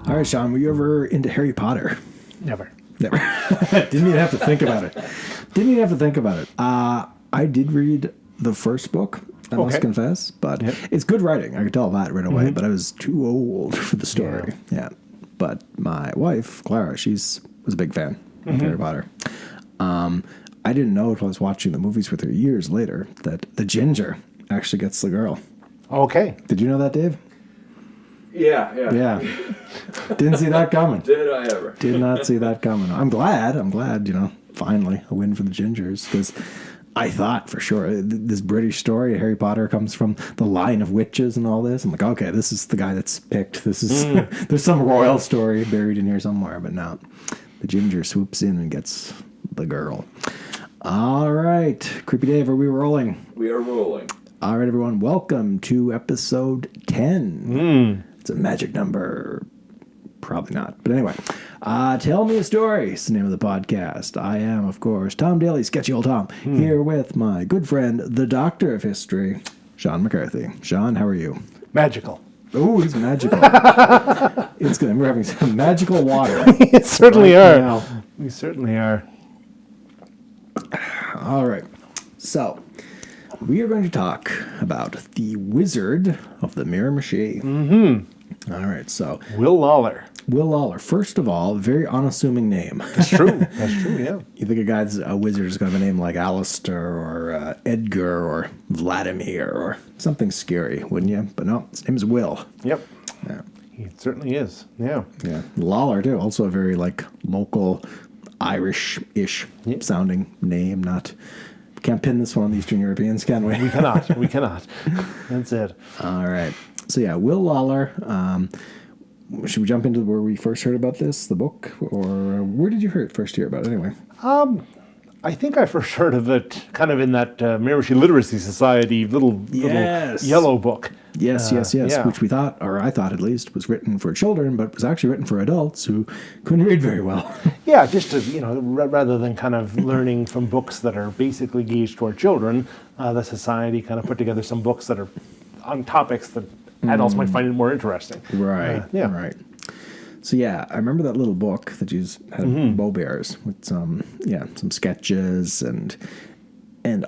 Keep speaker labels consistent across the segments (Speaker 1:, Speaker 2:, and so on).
Speaker 1: All right, Sean, were you ever into Harry Potter?
Speaker 2: Never.
Speaker 1: Never. Didn't even have to think about it. I did read the first book, I must confess, but it's good writing. I could tell that right away, but I was too old for the story. Yeah. But my wife, Clara, she was a big fan of Harry Potter. I didn't know until I was watching the movies with her years later that the ginger actually gets the girl.
Speaker 2: Okay.
Speaker 1: Did you know that, Dave?
Speaker 3: Yeah.
Speaker 1: Didn't see that coming.
Speaker 3: Did I ever?
Speaker 1: Did not see that coming. I'm glad, finally a win for the Gingers, because I thought for sure this British story, Harry Potter comes from the line of witches and all this. I'm like, okay, this is the guy that's picked. This is there's some royal story buried in here somewhere, but no. The Ginger swoops in and gets the girl. All right. Creepy Dave, are we rolling?
Speaker 3: We are rolling.
Speaker 1: All right, everyone. Welcome to episode 10. It's a magic number. Probably not. But anyway, Tell Me a Story is the name of the podcast. I am, of course, Tom Daly, Sketchy Old Tom, here with my good friend, the Doctor of History, Sean McCarthy. Sean, how are you?
Speaker 2: Magical.
Speaker 1: Oh, he's magical. It's good. We're having some magical water.
Speaker 2: We certainly are.
Speaker 1: Now.
Speaker 2: We certainly are.
Speaker 1: All right. So, we are going to talk about the Wizard of the Miramichi. All right, so
Speaker 2: Will Lawlor.
Speaker 1: Will Lawlor. First of all, very unassuming name.
Speaker 2: That's true. That's true, yeah.
Speaker 1: You think a wizard is going to have a name like Aleister or Edgar or Vladimir or something scary, wouldn't you? But no, his name is Will.
Speaker 2: Yep.
Speaker 1: Yeah.
Speaker 2: He certainly is. Yeah.
Speaker 1: Yeah. Lawlor, too. Also a very, local Irish-ish sounding name. Can't pin this one on the Eastern Europeans, can we?
Speaker 2: We cannot. We cannot. That's it.
Speaker 1: All right. So, yeah, Will Lawlor. Should we jump into where we first heard about this, the book? Or where did you first hear about it anyway?
Speaker 2: I think I first heard of it kind of in that Miramichi Literacy Society little yellow book.
Speaker 1: Yes,
Speaker 2: yeah.
Speaker 1: Which we thought, or I thought at least, was written for children, but was actually written for adults who couldn't read very well.
Speaker 2: Yeah, just to, rather than kind of learning from books that are basically gauged toward children, the society kind of put together some books that are on topics that adults might find it more interesting.
Speaker 1: Right, right. So yeah, I remember that little book that you had Beau Bears with some sketches and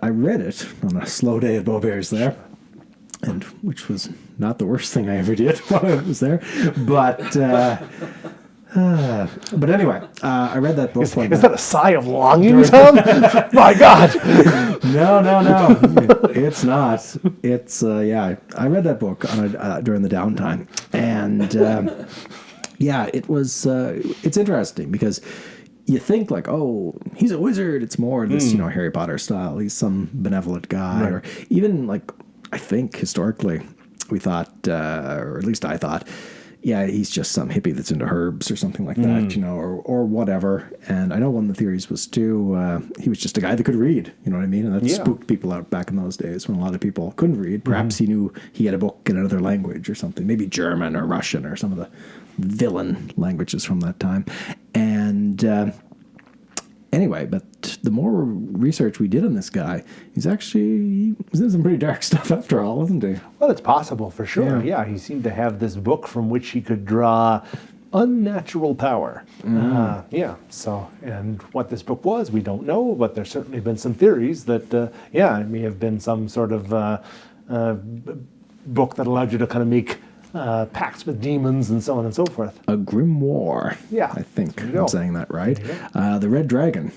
Speaker 1: I read it on a slow day at Beau Bears there, and which was not the worst thing I ever did while I was there, but anyway, I read that book.
Speaker 2: Is that a sigh of longing, Tom? My God!
Speaker 1: No, it's not. It's I read that book during the downtime, and it was. It's interesting because you think oh, he's a wizard. It's more this Harry Potter style. He's some benevolent guy, or even I think historically we thought, or at least I thought. Yeah, he's just some hippie that's into herbs or something like that, or whatever. And I know one of the theories was, too, he was just a guy that could read, you know what I mean? And that spooked people out back in those days when a lot of people couldn't read. Perhaps he knew he had a book in another language or something, maybe German or Russian or some of the villain languages from that time. And anyway, but the more research we did on this guy, he's in some pretty dark stuff after all, isn't he?
Speaker 2: Well, it's possible for sure. Yeah, he seemed to have this book from which he could draw unnatural power. So, and what this book was, we don't know, but there's certainly been some theories that, it may have been some sort of book that allowed you to kind of make pacts with demons and so on and so forth.
Speaker 1: A grimoire.
Speaker 2: Yeah.
Speaker 1: I think I'm saying that right. The Red Dragon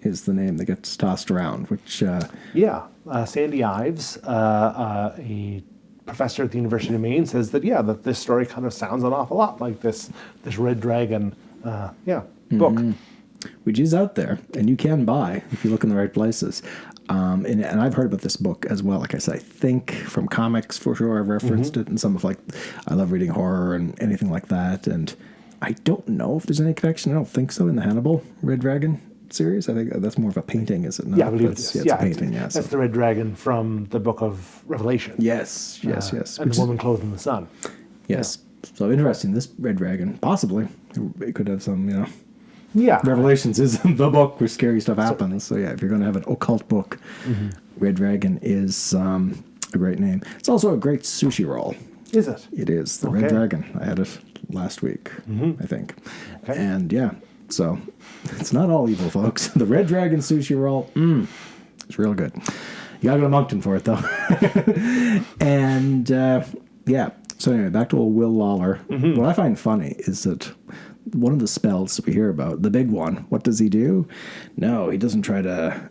Speaker 1: is the name that gets tossed around, which...
Speaker 2: Sandy Ives, a professor at the University of Maine, says that this story kind of sounds an awful lot like this Red Dragon book.
Speaker 1: Which is out there, and you can buy if you look in the right places. And I've heard about this book as well. Like I said, I think from comics for sure. I've referenced it in some of I love reading horror and anything like that. And I don't know if there's any connection. I don't think so in the Hannibal Red Dragon series. I think that's more of a painting, is it not?
Speaker 2: Yeah, I believe it is.
Speaker 1: It's a painting,
Speaker 2: That's the Red Dragon from the book of Revelation.
Speaker 1: Yes.
Speaker 2: And the woman clothed in the sun.
Speaker 1: Yes. Yeah. So interesting. This Red Dragon, possibly, it could have some,
Speaker 2: Yeah.
Speaker 1: Revelations is the book where scary stuff happens. So, if you're going to have an occult book, Red Dragon is a great name. It's also a great sushi roll.
Speaker 2: Is it?
Speaker 1: It is. The Red Dragon. I had it last week, I think.
Speaker 2: Okay.
Speaker 1: And yeah, so it's not all evil, folks. The Red Dragon sushi roll, it's real good. You gotta go to Moncton for it, though. And yeah, so anyway, back to old Will Lawlor. What I find funny is that one of the spells that we hear about, the big one, what does he do? No, he doesn't try to,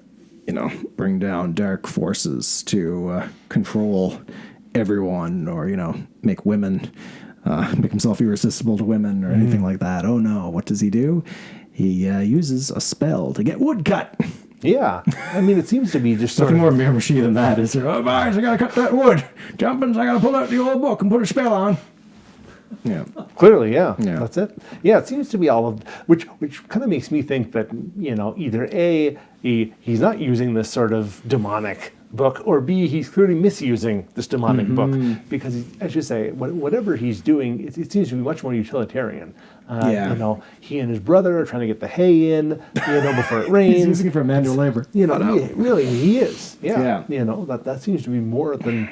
Speaker 1: bring down dark forces to control everyone or, make women, make himself irresistible to women or anything like that. Oh no, what does he do? He uses a spell to get wood cut.
Speaker 2: Yeah. I mean, it seems to be just sort
Speaker 1: Nothing
Speaker 2: of...
Speaker 1: more Miramichi than that, is there? Oh, boys, I gotta cut that wood. Jumpins, I gotta pull out the old book and put a spell on. Yeah.
Speaker 2: Clearly, yeah.
Speaker 1: Yeah.
Speaker 2: That's it. Yeah, it seems to be all of... Which kind of makes me think that, either A, he's not using this sort of demonic book, or B, he's clearly misusing this demonic book, because, as you say, whatever he's doing, it seems to be much more utilitarian. He and his brother are trying to get the hay in, before it rains.
Speaker 1: He's using it for manual labor.
Speaker 2: Really, he is. Yeah.
Speaker 1: Yeah.
Speaker 2: That seems to be more than,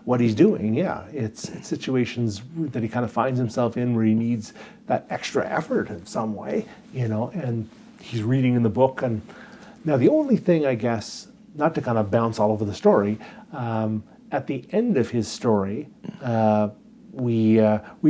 Speaker 2: what he's doing. Yeah. It's situations that he kind of finds himself in where he needs that extra effort in some way, and he's reading in the book. And now the only thing, I guess, not to kind of bounce all over the story, at the end of his story, we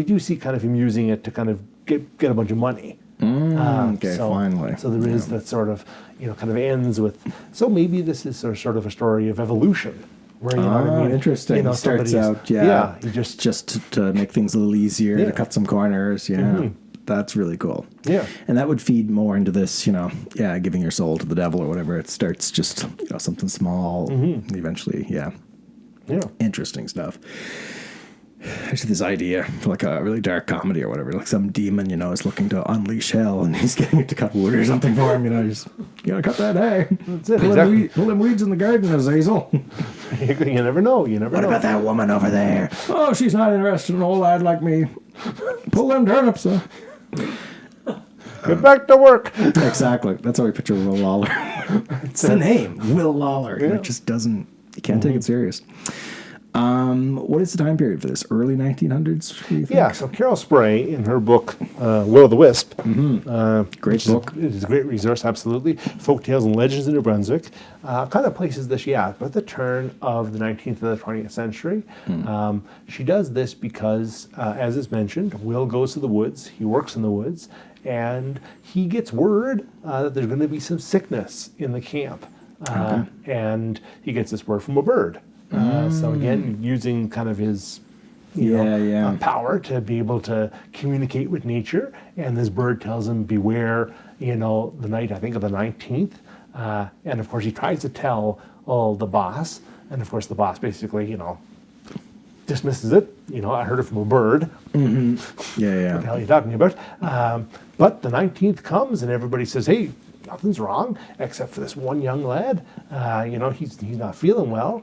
Speaker 2: do see kind of him using it to kind of get a bunch of money.
Speaker 1: Okay, finally.
Speaker 2: So there is that sort of, kind of ends with, so maybe this is sort of a story of evolution. Where, you know what I mean?
Speaker 1: Interesting. He starts out,
Speaker 2: he just
Speaker 1: to make things a little easier, to cut some corners. Yeah. That's really cool.
Speaker 2: Yeah.
Speaker 1: And that would feed more into this, giving your soul to the devil or whatever. It starts just, something small. And eventually,
Speaker 2: Yeah.
Speaker 1: Interesting stuff. Actually, this idea for like a really dark comedy or whatever, like some demon, is looking to unleash hell and he's getting it to cut wood or something for him, just, you gotta cut that hay.
Speaker 2: That's it,
Speaker 1: Pull them weeds in the garden, Azazel.
Speaker 2: You never know.
Speaker 1: What about that woman over there? Oh, she's not interested in an old lad like me. Pull them turnips, huh?
Speaker 2: Get back to work.
Speaker 1: Exactly. That's how we picture Will Lawlor. It's the name, Will Lawlor.
Speaker 2: Yeah.
Speaker 1: It just doesn't, you can't take it serious. What is the time period for this? Early 1900s? What do you think?
Speaker 2: Yeah, so Carol Spray, in her book, Will o' the Wisp.
Speaker 1: Great book.
Speaker 2: It is a great resource, absolutely. Folk Tales and Legends in New Brunswick. Kind of places this, but at the turn of the 19th and the 20th century. She does this because, as is mentioned, Will goes to the woods, he works in the woods, and he gets word that there's going to be some sickness in the camp. And he gets this word from a bird. So again, using kind of his power to be able to communicate with nature, and this bird tells him, beware, the night, I think, of the 19th. And of course he tries to tell the boss, and of course the boss basically, dismisses it. I heard it from a bird. What the hell are you talking about? But the 19th comes and everybody says, hey, nothing's wrong except for this one young lad. He's not feeling well.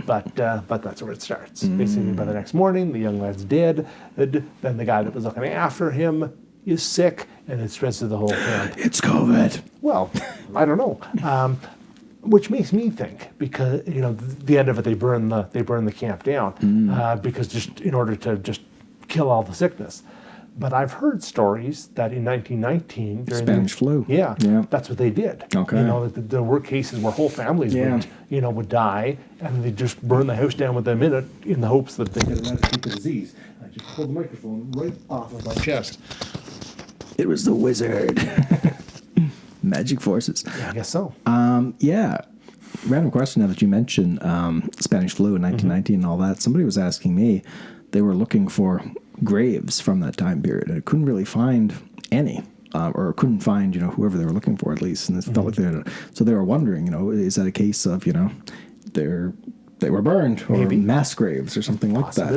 Speaker 2: But that's where it starts. Basically, by the next morning, the young lad's dead. Then the guy that was looking after him is sick, and it spreads to the whole camp.
Speaker 1: It's COVID.
Speaker 2: Well, I don't know. Which makes me think, because the end of it, they burn the camp down because just in order to just kill all the sickness. But I've heard stories that in 1919, during
Speaker 1: Spanish flu.
Speaker 2: Yeah, that's what they did.
Speaker 1: Okay.
Speaker 2: There were cases where whole families would die, and they just burn the house down with them in it in the hopes that they could eradicate the disease. I just pulled the microphone right off of my chest.
Speaker 1: It was the wizard. Magic forces.
Speaker 2: Yeah, I guess so.
Speaker 1: Random question now that you mentioned Spanish flu in 1919 and all that. Somebody was asking me, they were looking for graves from that time period, and I couldn't really find any, or couldn't find, whoever they were looking for at least, and it felt like they had so they were wondering, is that a case of, they were burned, or
Speaker 2: maybe
Speaker 1: mass graves or something like that,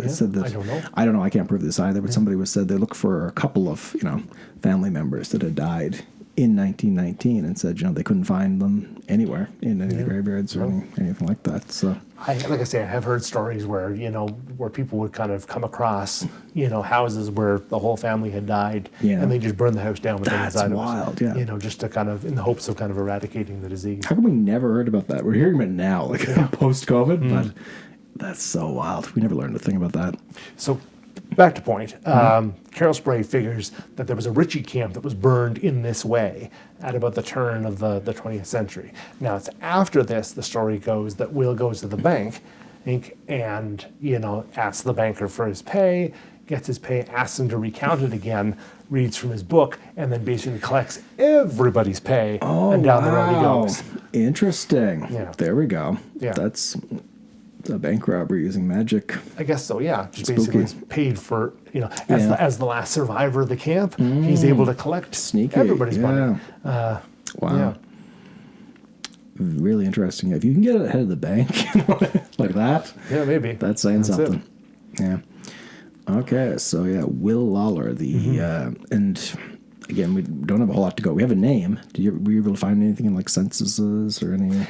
Speaker 1: They said that, I don't know, I can't prove this either, but somebody said they looked for a couple of, family members that had died in 1919 and said, they couldn't find them anywhere in any graveyards or anything like that. So,
Speaker 2: like I say, I have heard stories where, where people would kind of come across, houses where the whole family had died, and they just burned the house down with them inside of it.
Speaker 1: That's wild,
Speaker 2: just to kind of, in the hopes of kind of eradicating the disease.
Speaker 1: How come we never heard about that? We're hearing about it now, like post-COVID, but that's so wild. We never learned a thing about that.
Speaker 2: So back to point. Carol Spray figures that there was a Ritchie camp that was burned in this way at about the turn of the 20th century. Now, it's after this, the story goes that Will goes to the bank, and, asks the banker for his pay, gets his pay, asks him to recount it again, reads from his book, and then basically collects everybody's pay, and down the road he goes.
Speaker 1: Interesting.
Speaker 2: Yeah.
Speaker 1: There we go.
Speaker 2: Yeah.
Speaker 1: That's a bank robbery using magic.
Speaker 2: I guess so, yeah. Just
Speaker 1: Spooky.
Speaker 2: basically paid for, as the last survivor of the camp, he's able to collect
Speaker 1: Sneaky.
Speaker 2: everybody's money.
Speaker 1: Wow.
Speaker 2: Yeah.
Speaker 1: Really interesting. If you can get it ahead of the bank like that,
Speaker 2: Yeah, maybe.
Speaker 1: that's saying
Speaker 2: That's
Speaker 1: something. Yeah. Okay, so yeah, Will Lawlor, and again, we don't have a whole lot to go. We have a name. Were you able to find anything in like censuses or any?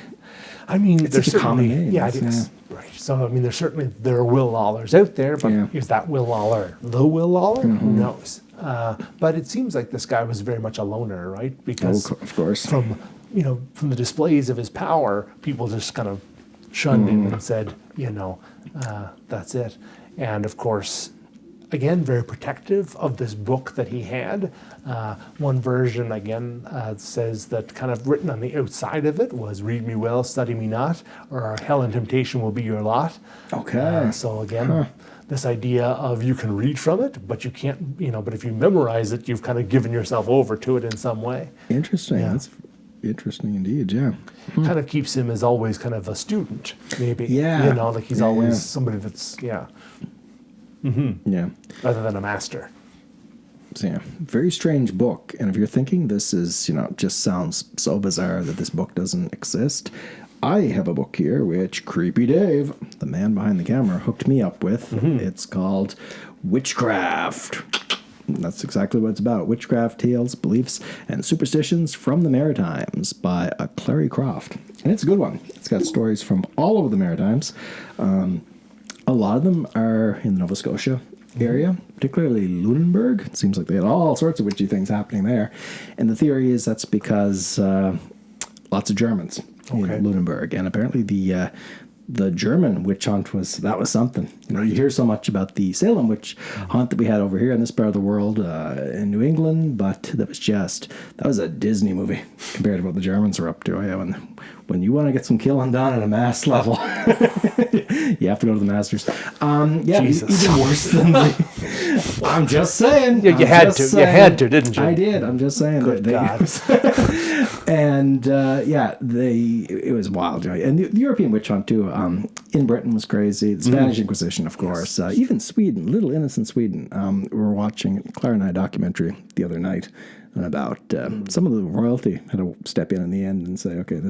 Speaker 2: I mean, there's
Speaker 1: such a common
Speaker 2: certainly,
Speaker 1: name,
Speaker 2: yeah, it is. Right. So, I mean, there are Will Lawlors out there, but
Speaker 1: Yeah.
Speaker 2: is that Will Lawlor the Will Lawlor? Who knows? But it seems like this guy was very much a loner, right? Because
Speaker 1: Of course.
Speaker 2: from the displays of his power, people just kind of shunned him and said, that's it. And of course, again, very protective of this book that he had. One version, again, says that kind of written on the outside of it was, "Read me well, study me not, or hell and temptation will be your lot."
Speaker 1: Okay.
Speaker 2: So again, this idea of you can read from it, but you can't, but if you memorize it, you've kind of given yourself over to it in some way.
Speaker 1: Interesting.
Speaker 2: Yeah.
Speaker 1: That's interesting indeed. Yeah.
Speaker 2: Kind of keeps him as always kind of a student, maybe.
Speaker 1: Yeah.
Speaker 2: Like he's
Speaker 1: Yeah,
Speaker 2: always
Speaker 1: yeah.
Speaker 2: somebody that's,
Speaker 1: Yeah.
Speaker 2: rather than a master.
Speaker 1: So yeah, very strange book. And if you're thinking this is, just sounds so bizarre that this book doesn't exist, I have a book here which Creepy Dave, the man behind the camera, hooked me up with. It's called Witchcraft. That's exactly what it's about. Witchcraft, Tales, Beliefs, and Superstitions from the Maritimes by Clary Croft. And it's a good one. It's got stories from all over the Maritimes. A lot of them are in the Nova Scotia area, particularly Lunenburg. It seems like they had all sorts of witchy things happening there. And the theory is that's because lots of Germans in Lunenburg. And apparently the German witch hunt was something. You hear so much about the Salem witch hunt that we had over here in this part of the world in New England, but that was a Disney movie compared to what the Germans were up to. Yeah, when you want to get some killing done at a mass level, you have to go to the masters.
Speaker 2: Jesus.
Speaker 1: Even worse than I'm just saying.
Speaker 2: Yeah, you had to. You had to, didn't you?
Speaker 1: I did. I'm just saying.
Speaker 2: Good God.
Speaker 1: And it was wild. And the European witch hunt too. In Britain was crazy. The Spanish Inquisition, of course. Even Sweden, little innocent Sweden. We were watching Claire and I a documentary the other night about some of the royalty had to step in the end and say, okay,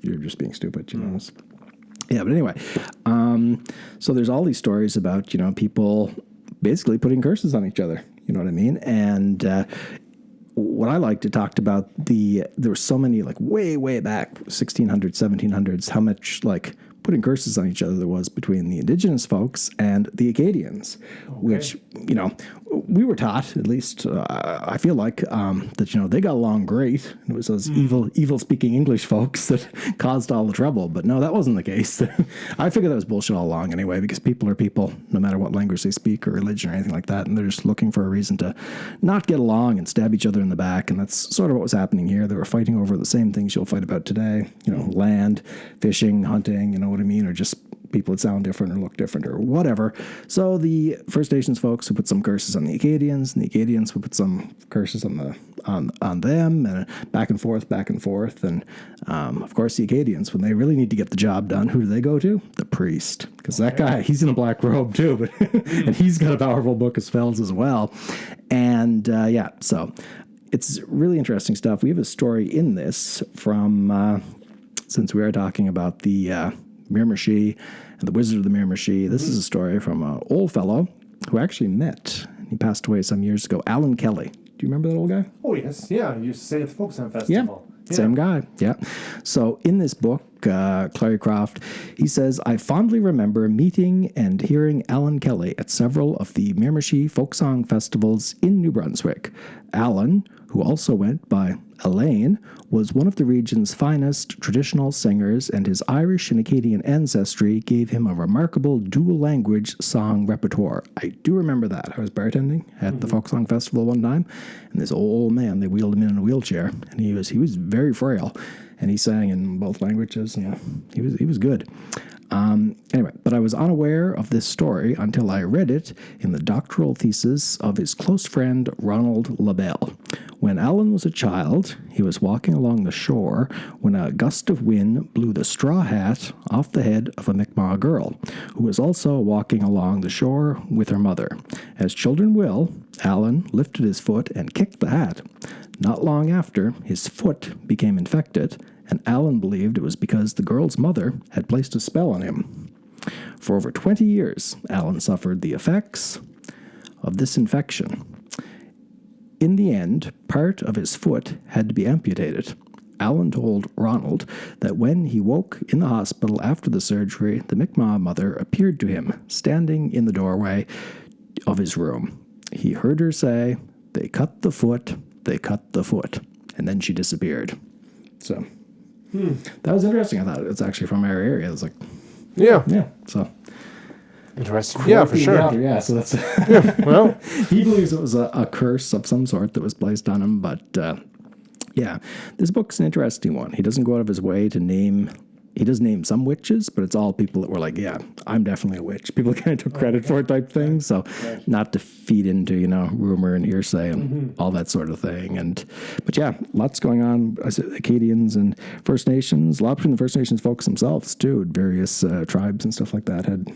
Speaker 1: you're just being stupid. Yeah, but anyway, so there's all these stories about people basically putting curses on each other. You know what I mean? And what I liked, it talked about there were so many, like way back, 1600s, 1700s, how much like putting curses on each other there was between the indigenous folks and the Acadians, which, we were taught, at least I feel like, that, they got along great. It was those evil speaking English folks that caused all the trouble. But no, that wasn't the case. I figured that was bullshit all along anyway, because people are people, no matter what language they speak or religion or anything like that. And they're just looking for a reason to not get along and stab each other in the back. And that's sort of what was happening here. They were fighting over the same things you'll fight about today, land, fishing, hunting, you know what I mean? Or just people that sound different or look different or whatever. So the First Nations folks would put some curses on the Acadians, and the Acadians would put some curses on them, and back and forth. And of course, the Acadians, when they really need to get the job done, who do they go to? The priest, because that guy, he's in a black robe too, but and he's got a powerful book of spells as well. And so it's really interesting stuff. We have a story in this from since we are talking about the Miramichi and the Wizard of the Miramichi. This is a story from an old fellow who I actually met. He passed away some years ago. Alan Kelly. Do you remember that old guy?
Speaker 2: Oh, yes. Yeah, you used to say at the Folk Sound Festival.
Speaker 1: Yeah. Same guy. Yeah. So in this book, Clary Croft. He says, I fondly remember meeting and hearing Alan Kelly at several of the Miramichi folk song festivals in New Brunswick. Alan, who also went by Elaine, was one of the region's finest traditional singers, and his Irish and Acadian ancestry gave him a remarkable dual-language song repertoire. I do remember that. I was bartending at the folk song festival one time, and this old man, they wheeled him in a wheelchair, and he was very frail, and he sang in both languages. Yeah, he was good. Anyway, but I was unaware of this story until I read it in the doctoral thesis of his close friend Ronald LaBelle. When Alan was a child, he was walking along the shore when a gust of wind blew the straw hat off the head of a Mi'kmaq girl, who was also walking along the shore with her mother. As children will, Alan lifted his foot and kicked the hat. Not long after, his foot became infected, and Alan believed it was because the girl's mother had placed a spell on him. For over 20 years, Alan suffered the effects of this infection. In the end, part of his foot had to be amputated. Alan told Ronald that when he woke in the hospital after the surgery, the Mi'kmaq mother appeared to him, standing in the doorway of his room. He heard her say, "They cut the foot, they cut the foot," and then she disappeared. So... that was interesting. I thought it's actually from our area. It was like,
Speaker 2: Yeah.
Speaker 1: so
Speaker 2: Interesting. Yeah, for sure.
Speaker 1: Yeah, so that's
Speaker 2: Well,
Speaker 1: he believes it was a curse of some sort that was placed on him. But yeah, this book's an interesting one. He doesn't go out of his way to name. He does name some witches, but it's all people that were like, yeah, I'm definitely a witch. People kind of took credit for it type thing. So not to feed into, rumor and hearsay and all that sort of thing. But yeah, lots going on. I said Acadians and First Nations, a lot between the First Nations folks themselves too. Various tribes and stuff like that had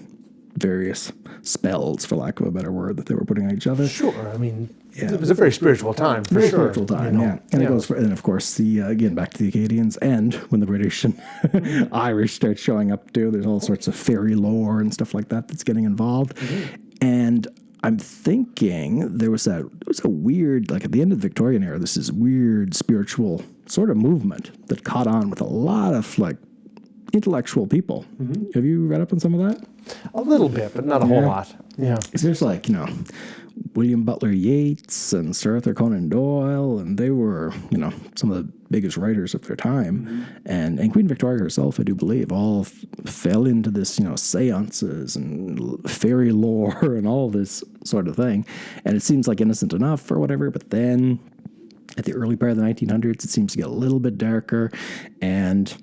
Speaker 1: various spells, for lack of a better word, that they were putting on each other.
Speaker 2: sure. I mean, it was a very spiritual time, for
Speaker 1: Very
Speaker 2: sure.
Speaker 1: spiritual time, yeah. And it goes for, and of course, again, back to the Acadians, and when the British and Irish start showing up too, there's all sorts of fairy lore and stuff like that that's getting involved. And I'm thinking there was a weird, like at the end of the Victorian era, this is weird spiritual sort of movement that caught on with a lot of like intellectual people. Have you read up on some of that?
Speaker 2: A little bit, but not a whole lot. Yeah.
Speaker 1: There's like, William Butler Yeats and Sir Arthur Conan Doyle, and they were, some of the biggest writers of their time. And Queen Victoria herself, I do believe, all fell into this, seances and fairy lore and all this sort of thing. And it seems like innocent enough or whatever, but then at the early part of the 1900s, it seems to get a little bit darker. And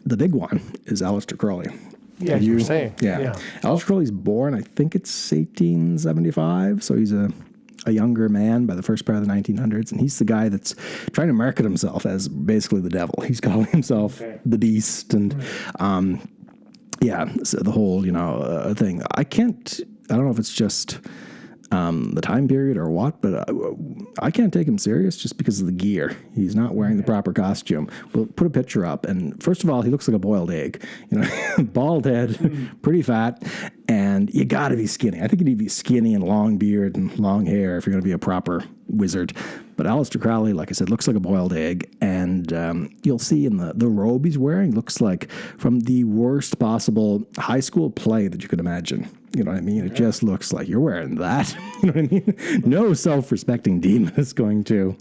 Speaker 1: the big one is Aleister Crowley.
Speaker 2: Yeah, you were saying.
Speaker 1: Yeah. Aleister Crowley's born, I think it's 1875, so he's a younger man by the first part of the 1900s, and he's the guy that's trying to market himself as basically the devil. He's calling himself the beast, and so the whole, thing. I don't know if it's just the time period or what, but I can't take him serious just because of the gear. He's not wearing the proper costume. We'll put a picture up, and first of all, he looks like a boiled egg. Bald head, pretty fat, and you got to be skinny. I think you need to be skinny and long beard and long hair if you're going to be a proper wizard. But Aleister Crowley, like I said, looks like a boiled egg, and you'll see in the robe he's wearing looks like from the worst possible high school play that you could imagine. You know what I mean? It just looks like you're wearing that. You know what I mean? No self-respecting demon is going to,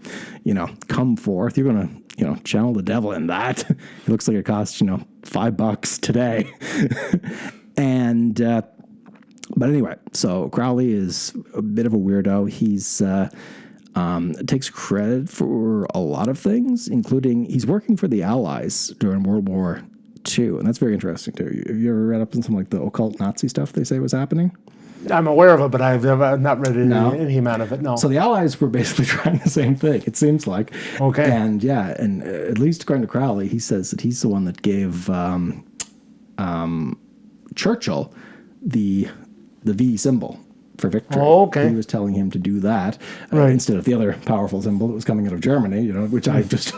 Speaker 1: come forth. You're going to, channel the devil in that. It looks like it costs, $5 today. And, but anyway, so Crowley is a bit of a weirdo. He's, takes credit for a lot of things, including he's working for the Allies during World War II, and that's very interesting too. Have you ever read up on some like the occult Nazi stuff they say was happening?
Speaker 2: I'm aware of it, but I've not read any amount of it, no.
Speaker 1: So the Allies were basically trying the same thing, it seems like.
Speaker 2: Okay.
Speaker 1: And and at least according to Crowley, he says that he's the one that gave Churchill the V symbol for victory.
Speaker 2: Oh, okay.
Speaker 1: He was telling him to do that
Speaker 2: Right.
Speaker 1: instead of the other powerful symbol that was coming out of Germany, which I just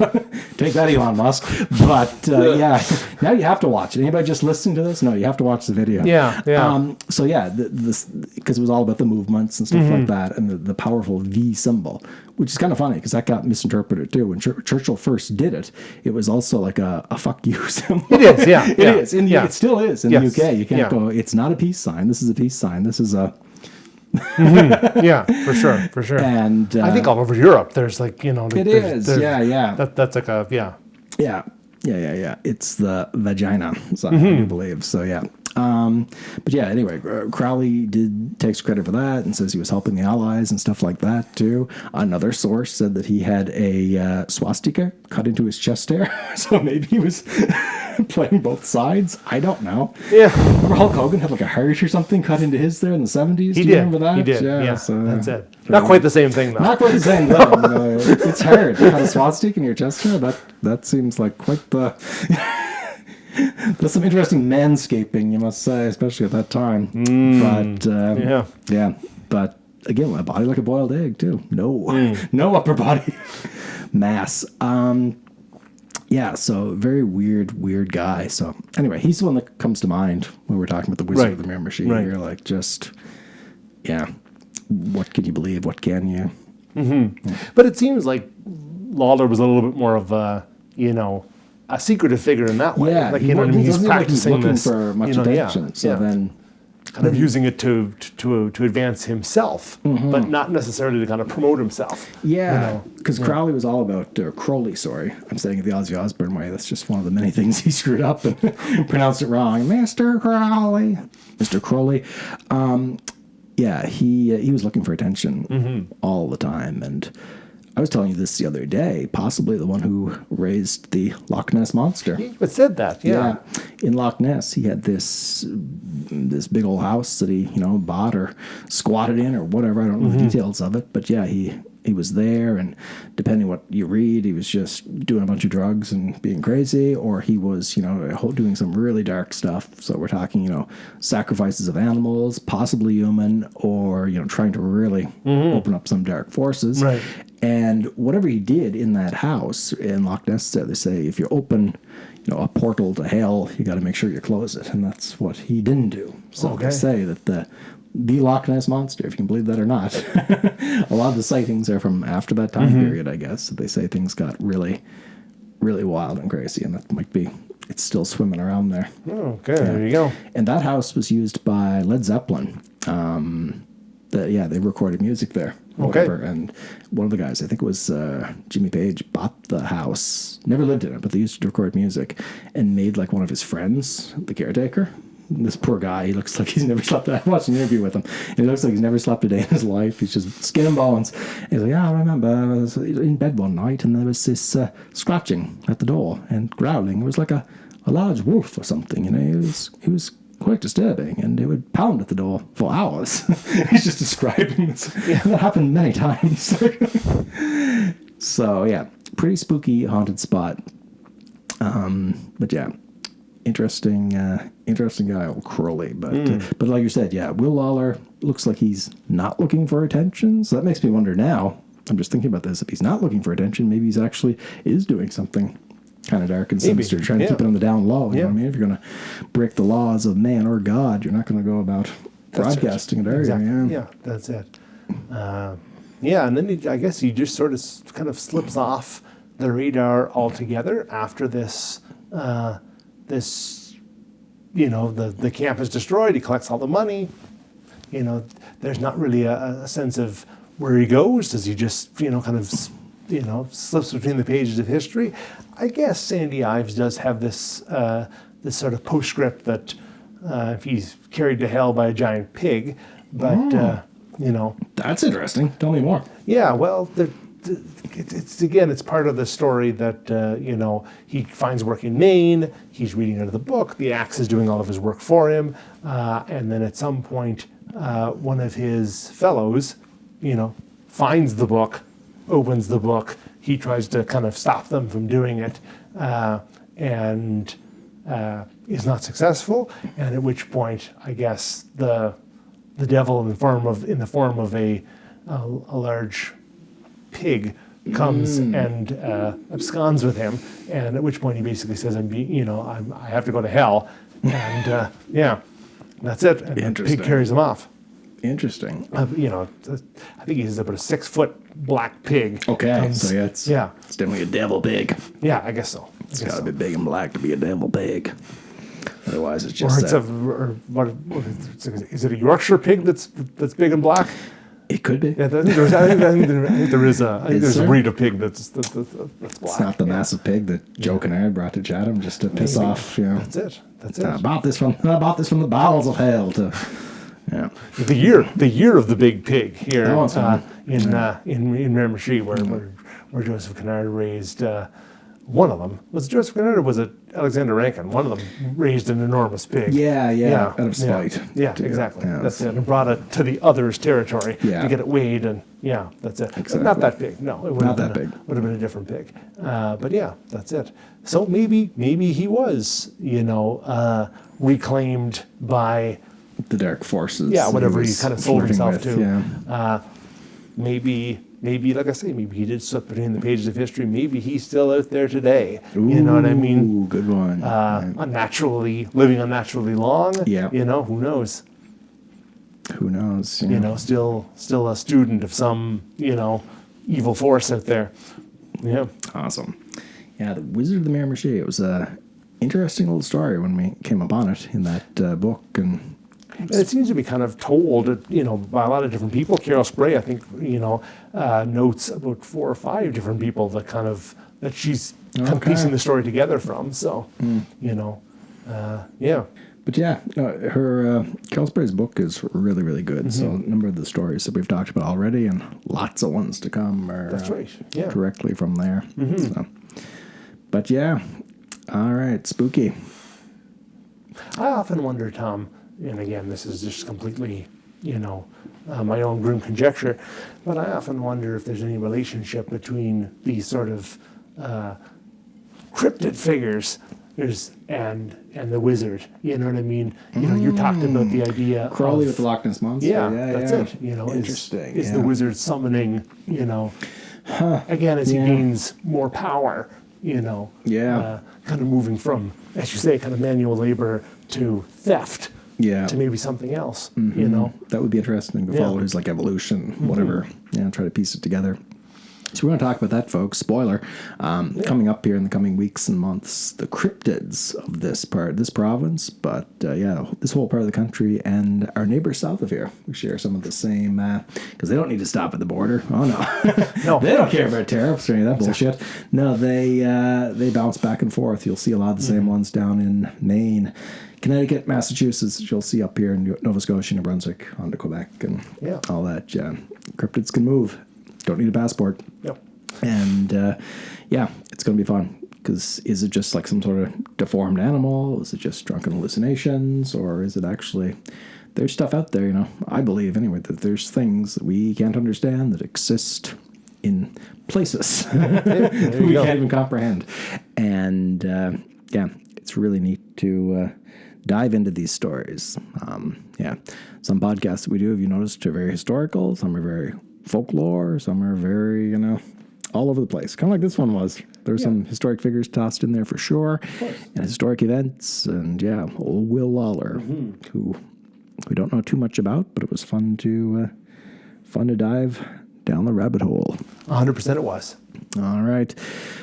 Speaker 1: take that, Elon Musk. But yeah, now you have to watch it. Anybody just listening to this? No, you have to watch the video.
Speaker 2: Yeah, yeah.
Speaker 1: So yeah, this because it was all about the movements and stuff like that, and the powerful V symbol, which is kind of funny because that got misinterpreted too. When Churchill first did it, it was also like a fuck you symbol.
Speaker 2: It is, yeah.
Speaker 1: It is. It still is in
Speaker 2: Yes.
Speaker 1: the UK. You can't
Speaker 2: Yeah.
Speaker 1: go, it's not a peace sign. This is a peace sign. This is a...
Speaker 2: Yeah, for sure.
Speaker 1: And
Speaker 2: I think all over Europe, there's like,
Speaker 1: it is. Yeah.
Speaker 2: That's like a, yeah.
Speaker 1: Yeah. It's the vagina, so I do believe. So yeah. But yeah, anyway, Crowley takes credit for that and says he was helping the Allies and stuff like that too. Another source said that he had a swastika cut into his chest hair, so maybe he was playing both sides. I don't know.
Speaker 2: Yeah.
Speaker 1: Remember Hulk Hogan had like a heart or something cut into his there in the 70s?
Speaker 2: He
Speaker 1: Do
Speaker 2: did.
Speaker 1: you remember that?
Speaker 2: He did. Yeah,
Speaker 1: so,
Speaker 2: that's it. Not quite the same thing, though.
Speaker 1: Not quite the same thing. It's hard to cut a swastika in your chest hair. That seems like quite the... There's some interesting manscaping, you must say, especially at that time. But yeah. But again, a body like a boiled egg too. No upper body mass. Yeah, so very weird guy. So anyway, he's the one that comes to mind when we're talking about the Wizard of the Miramichi.
Speaker 2: Right.
Speaker 1: You're like, just what can you believe? What can you?
Speaker 2: But it seems like Lawlor was a little bit more of a, a secretive figure in that way.
Speaker 1: Yeah,
Speaker 2: like,
Speaker 1: he
Speaker 2: what I mean? He's practicing
Speaker 1: looking
Speaker 2: this
Speaker 1: for much attention. Then
Speaker 2: kind of using it to advance himself, but not necessarily to kind of promote himself.
Speaker 1: Yeah, because Crowley was all about Crowley. Sorry, I'm saying it the Ozzy Osbourne way. That's just one of the many things he screwed up and pronounced it wrong. Mr. Crowley. Yeah, he was looking for attention all the time, and I was telling you this the other day, possibly the one who raised the Loch Ness Monster.
Speaker 2: But said that, yeah.
Speaker 1: In Loch Ness, he had this big old house that he, bought or squatted in or whatever. I don't know the details of it, but yeah, he was there, and depending what you read, he was just doing a bunch of drugs and being crazy, or he was, doing some really dark stuff. So we're talking, sacrifices of animals, possibly human, or, trying to really open up some dark forces.
Speaker 2: Right.
Speaker 1: And whatever he did in that house in Loch Ness, they say if you open, a portal to hell, you got to make sure you close it, and that's what he didn't do. So they say that the Loch Ness Monster, if you can believe that or not, a lot of the sightings are from after that time period, I guess. They say things got really, really wild and crazy, and that might be it's still swimming around there.
Speaker 2: Oh, okay, there you go.
Speaker 1: And that house was used by Led Zeppelin. They recorded music there.
Speaker 2: Okay.
Speaker 1: Whatever. And one of the guys, I think it was Jimmy Page, bought the house. Never lived in it, but they used to record music and made like one of his friends the caretaker. And this poor guy, he looks like he's never slept. I watched an interview with him. And he looks like he's never slept a day in his life. He's just skin and bones. And he's like, I remember I was in bed one night and there was this scratching at the door and growling. It was like a large wolf or something. It was quite disturbing, and it would pound at the door for hours. He's just describing this. Yeah. That happened many times. So yeah, pretty spooky haunted spot. But yeah, interesting guy, old Crowley. But like you said, yeah, Will Lawlor looks like he's not looking for attention. So that makes me wonder now. I'm just thinking about this. If he's not looking for attention, maybe he's actually is doing something kind of dark and sinister, trying to keep it on the down low. You know what I mean? If you're going to break the laws of man or God, you're not going to go about broadcasting it.
Speaker 2: Exactly. Yeah, that's it. And then I guess he just sort of kind of slips off the radar altogether after this. The camp is destroyed. He collects all the money. There's not really a sense of where he goes. Does he just slips between the pages of history? I guess Sandy Ives does have this this sort of postscript that if he's carried to hell by a giant pig, but
Speaker 1: that's interesting. Tell me more.
Speaker 2: Yeah, well, it's part of the story that he finds work in Maine. He's reading out of the book. The axe is doing all of his work for him, and then at some point, one of his fellows, finds the book, opens the book. He tries to kind of stop them from doing it, and is not successful. And at which point, I guess the the devil in the form of a large pig comes and absconds with him, and at which point he basically says, I have to go to hell, and that's it. And the pig carries him off.
Speaker 1: Interesting.
Speaker 2: I think he's about a 6-foot black pig.
Speaker 1: Okay, so it's definitely a devil pig.
Speaker 2: Yeah, I guess so.
Speaker 1: It's got to be big and black to be a devil pig. Otherwise, it's just
Speaker 2: is it a Yorkshire pig that's big and black?
Speaker 1: It could be.
Speaker 2: Yeah, I think there is a breed of pig that's black.
Speaker 1: It's not the massive pig that Joe Kennard brought to Chatham just to piss off.
Speaker 2: That's it.
Speaker 1: I bought this from the bowels of hell.
Speaker 2: The year of the big pig here in Miramichi, where Joseph Kennard raised one of them. Was it Joseph Kennard or was it Alexander Rankin? One of them raised an enormous pig.
Speaker 1: Yeah, out of spite.
Speaker 2: Yeah, exactly. That's it. And brought it to the other's territory to get it weighed, and that's it.
Speaker 1: Exactly.
Speaker 2: Not that big. No, it would
Speaker 1: Not
Speaker 2: have
Speaker 1: that
Speaker 2: been
Speaker 1: big.
Speaker 2: Would have been a different pig. But that's it. So maybe he was, reclaimed by
Speaker 1: the dark forces.
Speaker 2: Yeah, whatever he kind of sold himself to.
Speaker 1: Yeah.
Speaker 2: Maybe, like I say, maybe he did slip between the pages of history. Maybe he's still out there today. You know what I mean?
Speaker 1: Ooh, good one.
Speaker 2: Living unnaturally long.
Speaker 1: Yeah.
Speaker 2: Who knows?
Speaker 1: Who knows?
Speaker 2: Still a student of some, evil force out there. Yeah.
Speaker 1: Awesome. Yeah, the Wizard of the Miramichi. It was a interesting little story when we came upon it in that book, and
Speaker 2: it seems to be kind of told, by a lot of different people. Carol Spray, I think, notes about 4 or 5 different people that she's kind of piecing the story together from. So, yeah.
Speaker 1: But yeah, her Carol Spray's book is really, really good. So a number of the stories that we've talked about already, and lots of ones to come, are
Speaker 2: that's right. Yeah.
Speaker 1: directly from there. So. But yeah, all right, spooky.
Speaker 2: I often wonder, Tom, and again, this is just completely, my own grim conjecture, but I often wonder if there's any relationship between these sort of cryptid figures and the wizard. You know what I mean? You talked about the idea
Speaker 1: Crowley
Speaker 2: of,
Speaker 1: with the Loch Ness Monster.
Speaker 2: Yeah, that's it.
Speaker 1: Interesting.
Speaker 2: Is the wizard summoning, again, as he gains more power, kind of moving from, as you say, kind of manual labor to theft.
Speaker 1: Yeah.
Speaker 2: To maybe something else,
Speaker 1: That would be interesting to follow his evolution, whatever. Yeah, try to piece it together. So we're going to talk about that, folks. Spoiler. Coming up here in the coming weeks and months, the cryptids of this province, but this whole part of the country and our neighbors south of here. We share some of the same, because they don't need to stop at the border. Oh, no.
Speaker 2: No.
Speaker 1: They don't care about tariffs or any of that bullshit. No, they bounce back and forth. You'll see a lot of the same ones down in Maine, Connecticut, Massachusetts. You'll see up here in Nova Scotia, New Brunswick, on to Quebec, and all that. Cryptids can move. Don't need a passport.
Speaker 2: Yep.
Speaker 1: And it's going to be fun. Because is it just like some sort of deformed animal? Is it just drunken hallucinations? Or is it actually, there's stuff out there, I believe anyway, that there's things that we can't understand that exist in places we can't even comprehend. And it's really neat to dive into these stories. Some podcasts that we do, have you noticed, are very historical. Some are very folklore. Some are very, all over the place. Kind of like this one was. There's some historic figures tossed in there for sure, and historic events, and old Will Lawlor, who we don't know too much about, but it was fun to dive down the rabbit hole.
Speaker 2: 100% it was.
Speaker 1: All right.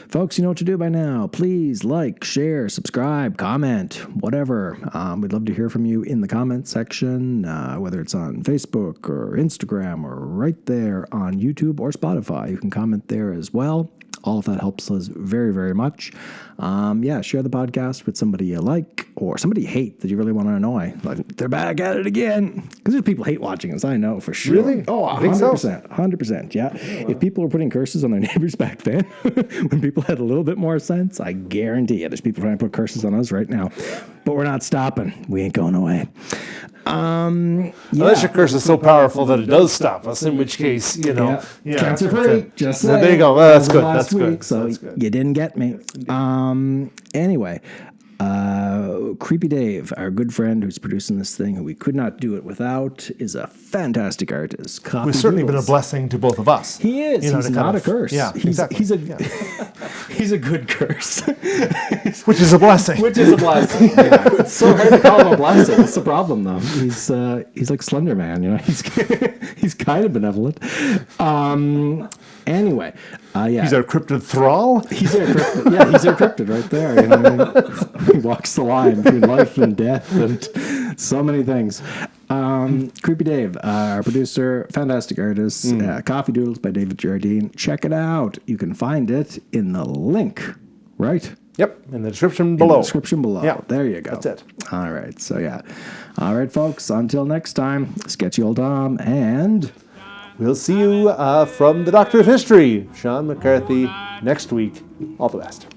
Speaker 1: Folks, you know what to do by now. Please like, share, subscribe, comment, whatever. We'd love to hear from you in the comment section, whether it's on Facebook or Instagram or right there on YouTube or Spotify. You can comment there as well. All of that helps us very, very much. Share the podcast with somebody you like or somebody you hate that you really want to annoy. Like, they're back at it again. Because there's people hate watching us, I know for sure.
Speaker 2: Really?
Speaker 1: Oh, 100%. 100%, yeah. If people were putting curses on their neighbors back then, when people had a little bit more sense, I guarantee you there's people trying to put curses on us right now. But we're not stopping. We ain't going away.
Speaker 2: Unless your curse is so powerful that it does stop us, in which case,
Speaker 1: Cancer free. Just saying.
Speaker 2: There you go. Well, that's good.
Speaker 1: Last
Speaker 2: That's
Speaker 1: week,
Speaker 2: good.
Speaker 1: so
Speaker 2: that's good.
Speaker 1: you didn't get me. Anyway, Creepy Dave, our good friend who's producing this thing, who we could not do it without, is a fantastic artist. Coffee
Speaker 2: Who's certainly been a
Speaker 1: Doodles.
Speaker 2: blessing to both of us.
Speaker 1: He is.
Speaker 2: You know,
Speaker 1: He's
Speaker 2: to kind
Speaker 1: not a
Speaker 2: of-
Speaker 1: curse.
Speaker 2: Yeah, exactly.
Speaker 1: He's a good curse.
Speaker 2: Which is a blessing.
Speaker 3: Which is a blessing.
Speaker 1: Yeah, it's so hard to call him a blessing. That's the problem, though. He's like Slender Man, you know. He's kind of benevolent. Anyway, yeah.
Speaker 2: He's our cryptid thrall.
Speaker 1: He's our cryptid. Yeah, he's our cryptid right there. You know what I mean? He walks the line between life and death and so many things. Creepy Dave, our producer, fantastic artist. Coffee Doodles by David Jardine. Check it out. You can find it in the link, right?
Speaker 2: Yep, in the description below.
Speaker 1: In the description below.
Speaker 2: Yeah,
Speaker 1: There you go.
Speaker 2: that's it.
Speaker 1: All right. So, yeah. All right, folks. Until next time, Sketchy Old Tom and...
Speaker 2: We'll see you from the Doctor of History, Sean McCarthy, next week. All the best.